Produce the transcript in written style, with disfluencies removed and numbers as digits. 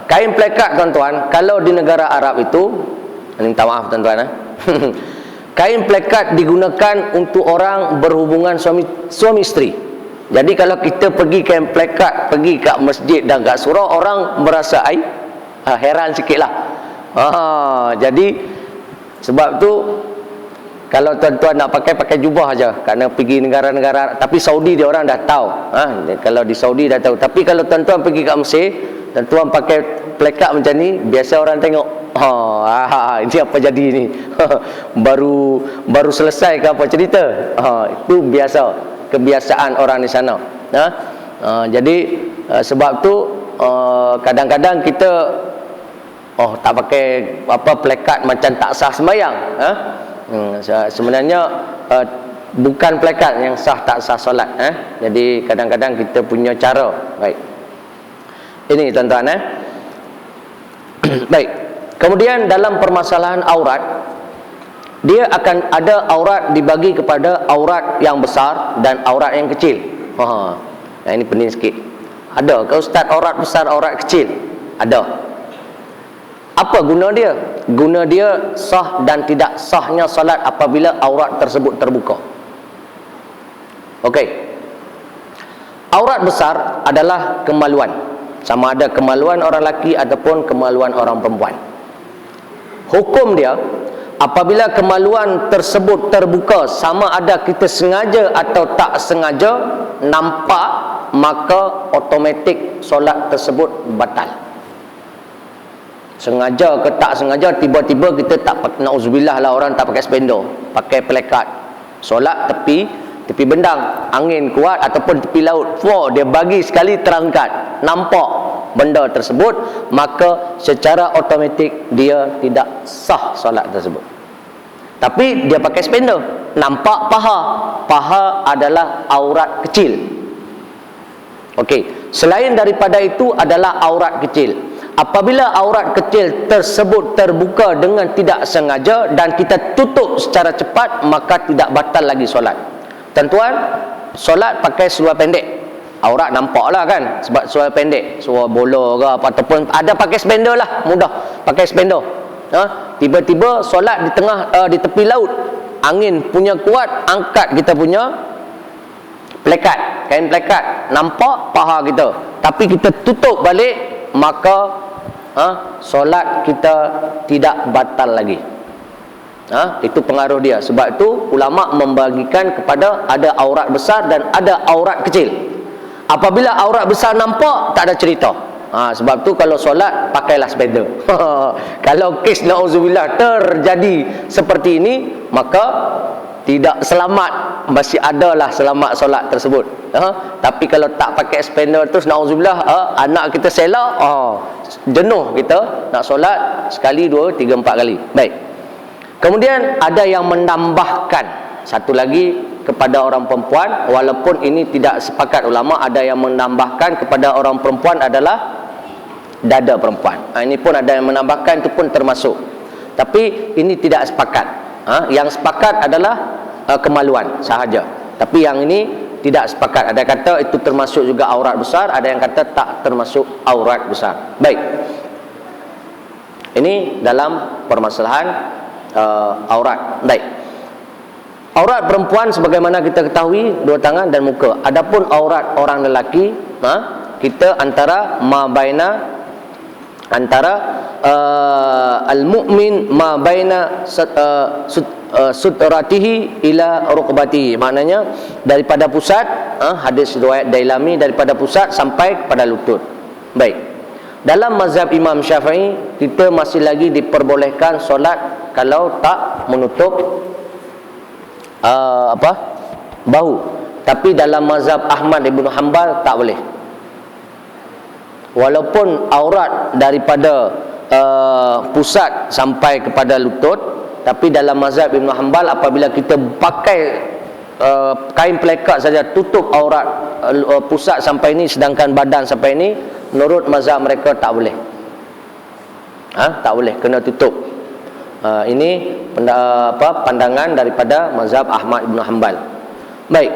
Kain plekat tuan-tuan, kalau di negara Arab itu, minta maaf tuan-tuan, kain plekat digunakan untuk orang berhubungan suami isteri. Jadi kalau kita pergi kain plekat, pergi kat masjid dan kat surau, orang merasa heran sikit lah. Jadi sebab tu kalau tuan-tuan nak pakai jubah aja, kerana pergi negara-negara. Tapi Saudi dia orang dah tahu. Kalau di Saudi dah tahu. Tapi kalau tuan-tuan pergi kat Mesir, tuan-tuan pakai plekat macam ni, biasa orang tengok, ini apa jadi ni? baru selesai ke apa cerita? Itu biasa, kebiasaan orang di sana. Jadi sebab tu kadang-kadang kita tak pakai plekat macam tak sah sembahyang. Sebenarnya bukan plekat yang sah tak sah solat. Jadi kadang-kadang kita punya cara. Baik, ini tuan-tuan. Baik, kemudian dalam permasalahan aurat, dia akan ada aurat dibagi kepada aurat yang besar dan aurat yang kecil. Ini penting sikit. Ada ke ustaz aurat besar, aurat kecil? Ada. Apa guna dia? Guna dia sah dan tidak sahnya solat apabila aurat tersebut terbuka. Okey. Aurat besar adalah kemaluan. Sama ada kemaluan orang lelaki ataupun kemaluan orang perempuan. Hukum dia, apabila kemaluan tersebut terbuka, sama ada kita sengaja atau tak sengaja nampak, maka automatik solat tersebut batal. Sengaja ke tak sengaja, tiba-tiba kita tak, na'udzubillah lah, orang tak pakai spanduk, pakai plekat, solat tepi bendang, angin kuat ataupun tepi laut, dia bagi sekali terangkat, nampak benda tersebut, maka secara automatik dia tidak sah solat tersebut. Tapi dia pakai spanduk, nampak paha adalah aurat kecil. Okey, selain daripada itu adalah aurat kecil. Apabila aurat kecil tersebut terbuka dengan tidak sengaja dan kita tutup secara cepat, maka tidak batal lagi solat. Tuan-tuan, solat pakai seluar pendek, aurat nampak lah kan, sebab seluar pendek, seluar bola ke apa, ataupun ada pakai spanduk lah, mudah pakai spanduk. Tiba-tiba solat di tengah di tepi laut, angin punya kuat, angkat kita punya plekat, kain plekat, nampak paha kita, tapi kita tutup balik, maka solat kita tidak batal lagi. Itu pengaruh dia. Sebab itu ulama membagikan kepada ada aurat besar dan ada aurat kecil. Apabila aurat besar nampak, tak ada cerita. Sebab tu kalau solat pakailah spanduk. Kalau kes na'udzubillah terjadi seperti ini, maka tidak selamat, masih adalah selamat solat tersebut. Tapi kalau tak pakai spanduk terus, na'udzubillah, anak kita sela, jenuh kita nak solat sekali, dua, tiga, empat kali. Baik. Kemudian ada yang menambahkan satu lagi kepada orang perempuan, walaupun ini tidak sepakat ulama, ada yang menambahkan kepada orang perempuan adalah dada perempuan. Ini pun ada yang menambahkan, itu pun termasuk. Tapi ini tidak sepakat. Yang sepakat adalah kemaluan sahaja. Tapi yang ini tidak sepakat. Ada yang kata itu termasuk juga aurat besar, ada yang kata tak termasuk aurat besar. Baik. Ini dalam permasalahan aurat. Baik. Aurat perempuan sebagaimana kita ketahui, dua tangan dan muka. Adapun aurat orang lelaki, kita antara al-mu'min ma baina sutratihi ila rukbatihi, maknanya daripada pusat, hadis riwayat Dailami, daripada pusat sampai kepada lutut. Baik. Dalam mazhab Imam Syafi'i, kita masih lagi diperbolehkan solat kalau tak menutup bahu. Tapi dalam mazhab Ahmad Ibn Hanbal tak boleh. Walaupun aurat daripada pusat sampai kepada lutut, tapi dalam mazhab Ibn Hanbal apabila kita pakai kain plekat saja tutup aurat pusat sampai ini, sedangkan badan sampai ini, menurut mazhab mereka tak boleh. Tak boleh, kena tutup. Ini pandangan daripada mazhab Ahmad Ibn Hanbal. Baik.